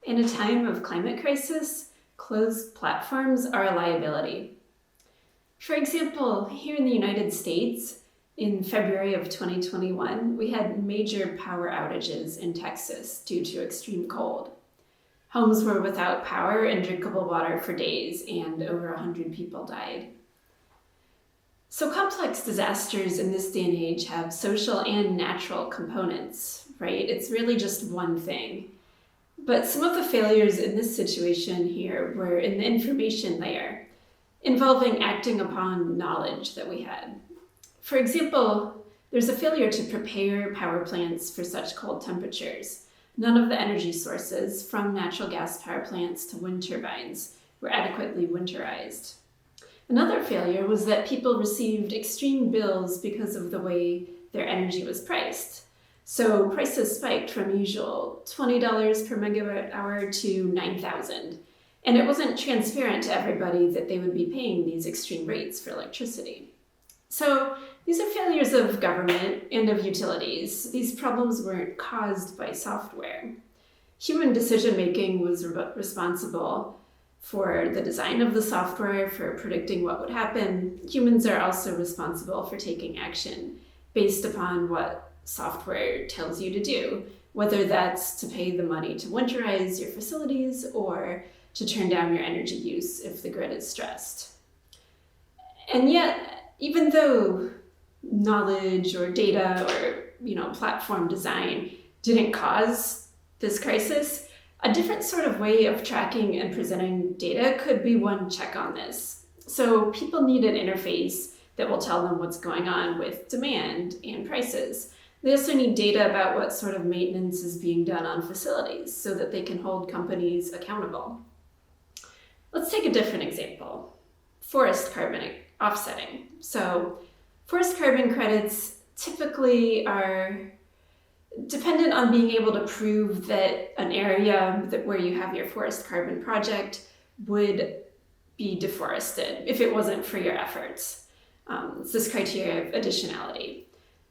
In a time of climate crisis, closed platforms are a liability. For example, here in the United States, in February of 2021, we had major power outages in Texas due to extreme cold. Homes were without power and drinkable water for days, and over 100 people died. So complex disasters in this day and age have social and natural components, right? It's really just one thing. But some of the failures in this situation here were in the information layer, involving acting upon knowledge that we had. For example, there's a failure to prepare power plants for such cold temperatures. None of the energy sources, from natural gas power plants to wind turbines, were adequately winterized. Another failure was that people received extreme bills because of the way their energy was priced. So prices spiked from usual $20 per megawatt hour to $9,000. And it wasn't transparent to everybody that they would be paying these extreme rates for electricity. So these are failures of government and of utilities. These problems weren't caused by software. Human decision-making was responsible for the design of the software, for predicting what would happen. Humans are also responsible for taking action based upon what software tells you to do, whether that's to pay the money to winterize your facilities or to turn down your energy use if the grid is stressed. And yet, even though knowledge or data or platform design didn't cause this crisis, a different sort of way of tracking and presenting data could be one check on this. So people need an interface that will tell them what's going on with demand and prices. They also need data about what sort of maintenance is being done on facilities so that they can hold companies accountable. Let's take a different example. Forest carbon offsetting. So forest carbon credits typically are dependent on being able to prove that an area where you have your forest carbon project would be deforested if it wasn't for your efforts. It's this criteria of additionality.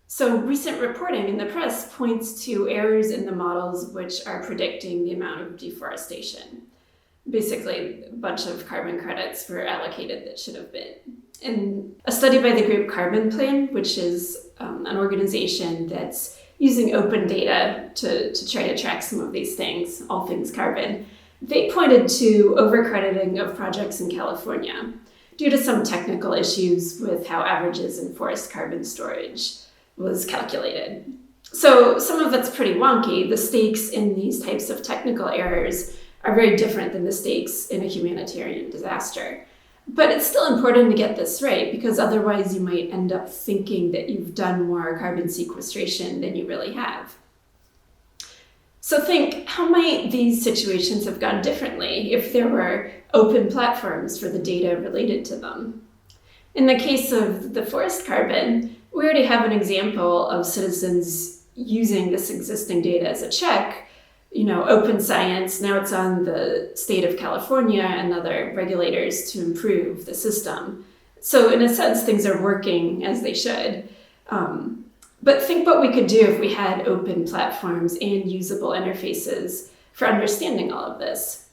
So recent reporting in the press points to errors in the models which are predicting the amount of deforestation. Basically, a bunch of carbon credits were allocated that should have been. In a study by the group Carbon Plan, which is an organization that's using open data to try to track some of these things, all things carbon, they pointed to overcrediting of projects in California due to some technical issues with how averages in forest carbon storage was calculated. So some of it's pretty wonky. The stakes in these types of technical errors are very different than the stakes in a humanitarian disaster. But it's still important to get this right, because otherwise you might end up thinking that you've done more carbon sequestration than you really have. So think, how might these situations have gone differently if there were open platforms for the data related to them? In the case of the forest carbon, we already have an example of citizens using this existing data as a check. Open science, now it's on the state of California and other regulators to improve the system. So in a sense, things are working as they should. But think what we could do if we had open platforms and usable interfaces for understanding all of this.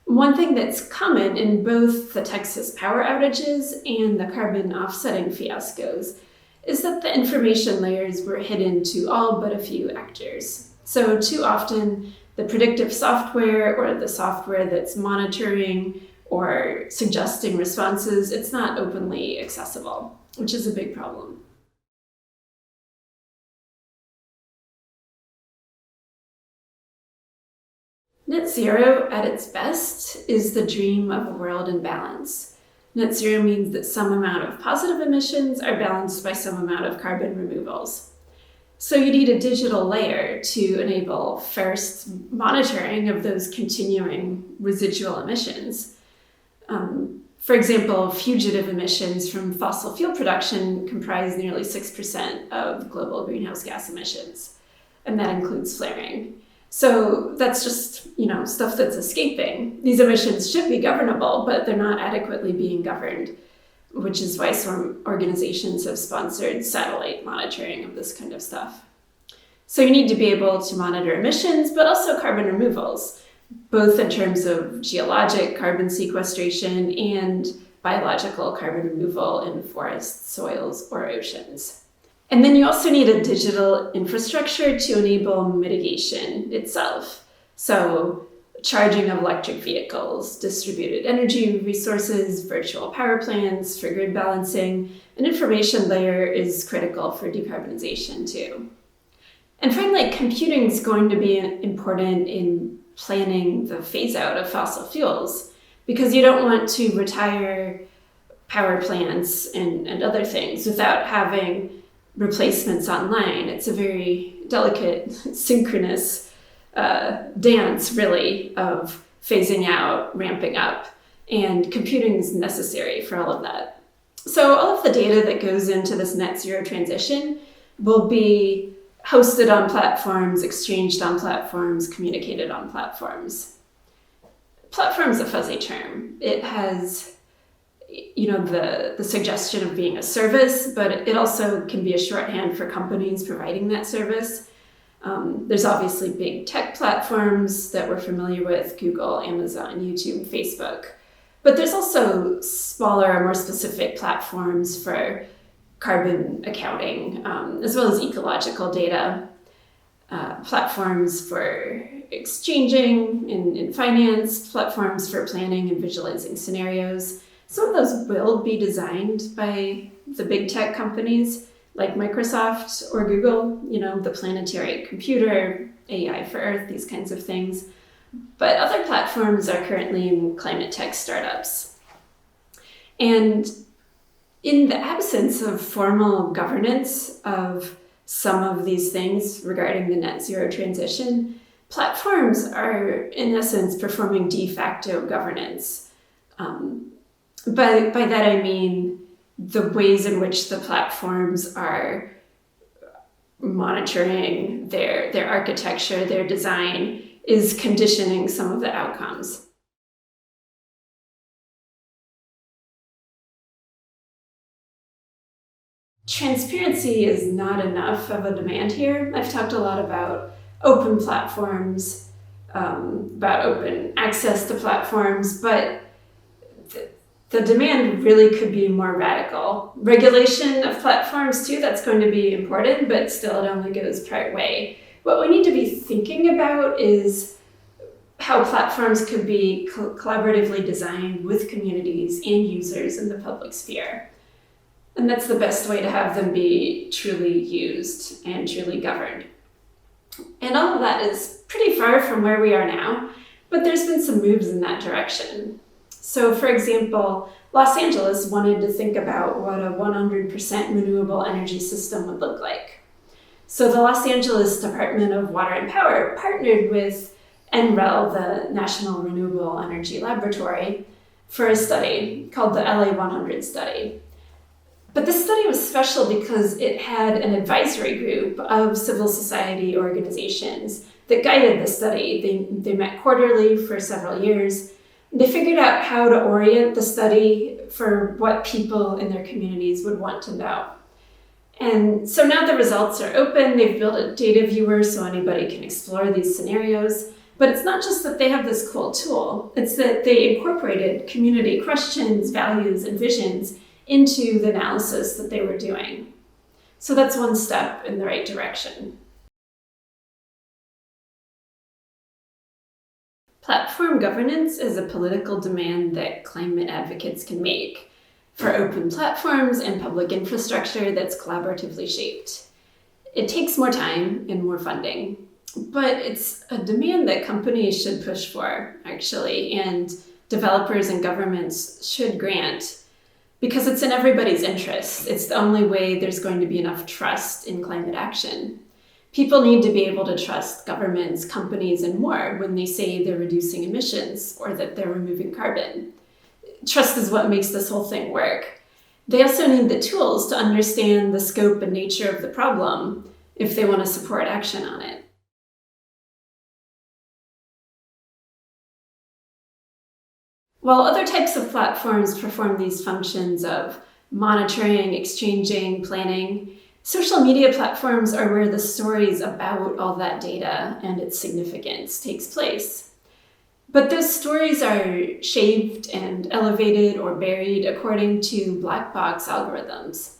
One thing that's common in both the Texas power outages and the carbon offsetting fiascos is that the information layers were hidden to all but a few actors. So too often, the predictive software or the software that's monitoring or suggesting responses, it's not openly accessible, which is a big problem. Net zero at its best is the dream of a world in balance. Net zero means that some amount of positive emissions are balanced by some amount of carbon removals. So you need a digital layer to enable first monitoring of those continuing residual emissions. For example, fugitive emissions from fossil fuel production comprise nearly 6% of global greenhouse gas emissions, and that includes flaring. So that's just, stuff that's escaping. These emissions should be governable, but they're not adequately being governed, which is why some organizations have sponsored satellite monitoring of this kind of stuff. So you need to be able to monitor emissions, but also carbon removals. both in terms of geologic carbon sequestration and biological carbon removal in forests, soils, or oceans. And then you also need a digital infrastructure to enable mitigation itself. So charging of electric vehicles, distributed energy resources, virtual power plants for grid balancing, an information layer is critical for decarbonization too. And finally, computing is going to be important in planning the phase out of fossil fuels, because you don't want to retire power plants and other things without having replacements online. It's a very delicate, synchronous dance, really, of phasing out, ramping up, and computing is necessary for all of that. So all of the data that goes into this net zero transition will be hosted on platforms, exchanged on platforms, communicated on platforms. Platform is a fuzzy term. It has, the suggestion of being a service, but it also can be a shorthand for companies providing that service. There's obviously big tech platforms that we're familiar with: Google, Amazon, YouTube, Facebook. But there's also smaller, more specific platforms for carbon accounting, as well as ecological data, platforms for exchanging in finance, platforms for planning and visualizing scenarios. Some of those will be designed by the big tech companies like Microsoft or Google, the planetary computer, AI for Earth, these kinds of things. But other platforms are currently in climate tech startups. And in the absence of formal governance of some of these things regarding the net zero transition, platforms are, in essence, performing de facto governance. By that I mean the ways in which the platforms are monitoring their architecture, their design, is conditioning some of the outcomes. Transparency is not enough of a demand here. I've talked a lot about open platforms, about open access to platforms, but the demand really could be more radical. Regulation of platforms too, that's going to be important, but still it only goes part way. What we need to be thinking about is how platforms could be collaboratively designed with communities and users in the public sphere. And that's the best way to have them be truly used and truly governed. And all of that is pretty far from where we are now, but there's been some moves in that direction. So for example, Los Angeles wanted to think about what a 100% renewable energy system would look like. So the Los Angeles Department of Water and Power partnered with NREL, the National Renewable Energy Laboratory, for a study called the LA 100 study. But this study was special because it had an advisory group of civil society organizations that guided the study. They met quarterly for several years. They figured out how to orient the study for what people in their communities would want to know. And so now the results are open. They've built a data viewer so anybody can explore these scenarios. But it's not just that they have this cool tool. It's that they incorporated community questions, values, and visions into the analysis that they were doing. So that's one step in the right direction. Platform governance is a political demand that climate advocates can make for open platforms and public infrastructure that's collaboratively shaped. It takes more time and more funding, but it's a demand that companies should push for, actually, and developers and governments should grant, because it's in everybody's interest. It's the only way there's going to be enough trust in climate action. People need to be able to trust governments, companies, and more when they say they're reducing emissions or that they're removing carbon. Trust is what makes this whole thing work. They also need the tools to understand the scope and nature of the problem if they want to support action on it. While other types of platforms perform these functions of monitoring, exchanging, planning, social media platforms are where the stories about all that data and its significance takes place. But those stories are shaped and elevated or buried according to black box algorithms.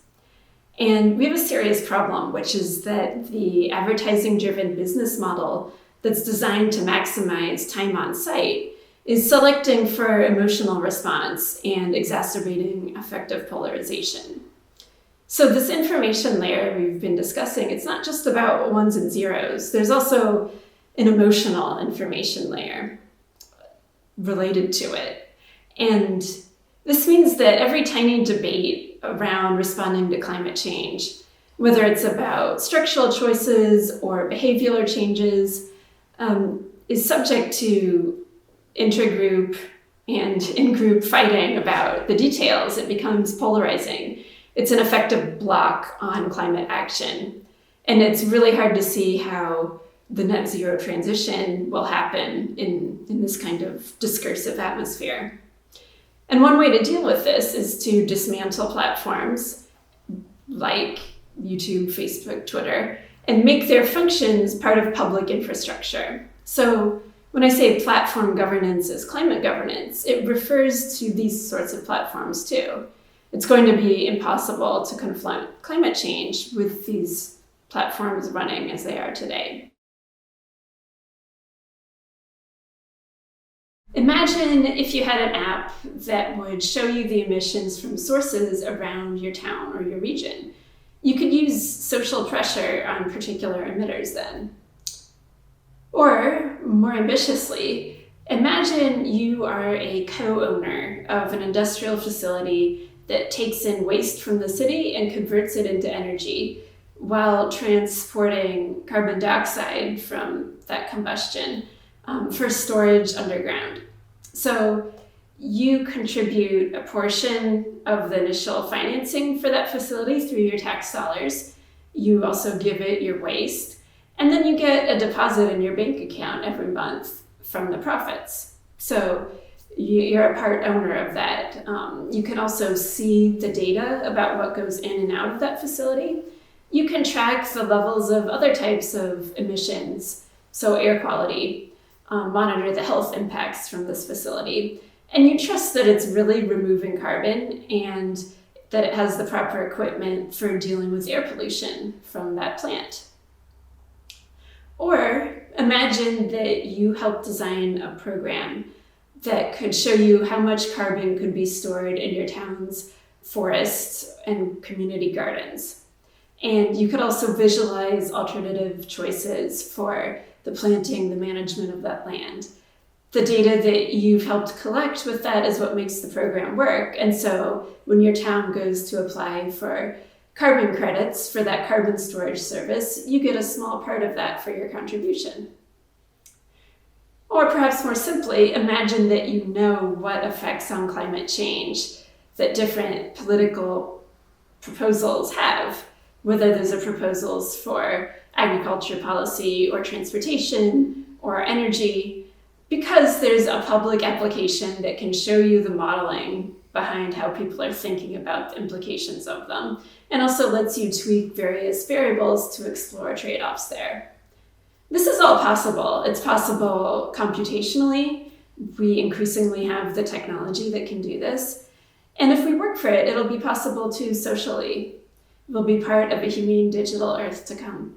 And we have a serious problem, which is that the advertising-driven business model that's designed to maximize time on site is selecting for emotional response and exacerbating affective polarization. So this information layer we've been discussing, it's not just about ones and zeros. There's also an emotional information layer related to it. And this means that every tiny debate around responding to climate change, whether it's about structural choices or behavioral changes, is subject to intergroup and in-group fighting about the details. It becomes polarizing. It's an effective block on climate action. And it's really hard to see how the net zero transition will happen in this kind of discursive atmosphere. And one way to deal with this is to dismantle platforms like YouTube, Facebook, Twitter, and make their functions part of public infrastructure. So when I say platform governance is climate governance, it refers to these sorts of platforms too. It's going to be impossible to confront climate change with these platforms running as they are today. Imagine if you had an app that would show you the emissions from sources around your town or your region. You could use social pressure on particular emitters then. Or, more ambitiously, imagine you are a co-owner of an industrial facility that takes in waste from the city and converts it into energy while transporting carbon dioxide from that combustion for storage underground. So you contribute a portion of the initial financing for that facility through your tax dollars. You also give it your waste, and then you get a deposit in your bank account every month from the profits. So you're a part owner of that. You can also see the data about what goes in and out of that facility. You can track the levels of other types of emissions, so air quality, monitor the health impacts from this facility, and you trust that it's really removing carbon and that it has the proper equipment for dealing with air pollution from that plant. Or imagine that you helped design a program that could show you how much carbon could be stored in your town's forests and community gardens. And you could also visualize alternative choices for the planting, the management of that land. The data that you've helped collect with that is what makes the program work. And so when your town goes to apply for carbon credits for that carbon storage service, you get a small part of that for your contribution. Or perhaps more simply, imagine that you know what effects on climate change that different political proposals have, whether those are proposals for agriculture policy or transportation or energy, because there's a public application that can show you the modeling behind how people are thinking about the implications of them, and also lets you tweak various variables to explore trade-offs there. This is all possible. It's possible computationally. We increasingly have the technology that can do this. And if we work for it, it'll be possible too socially. We'll be part of a humane digital Earth to come.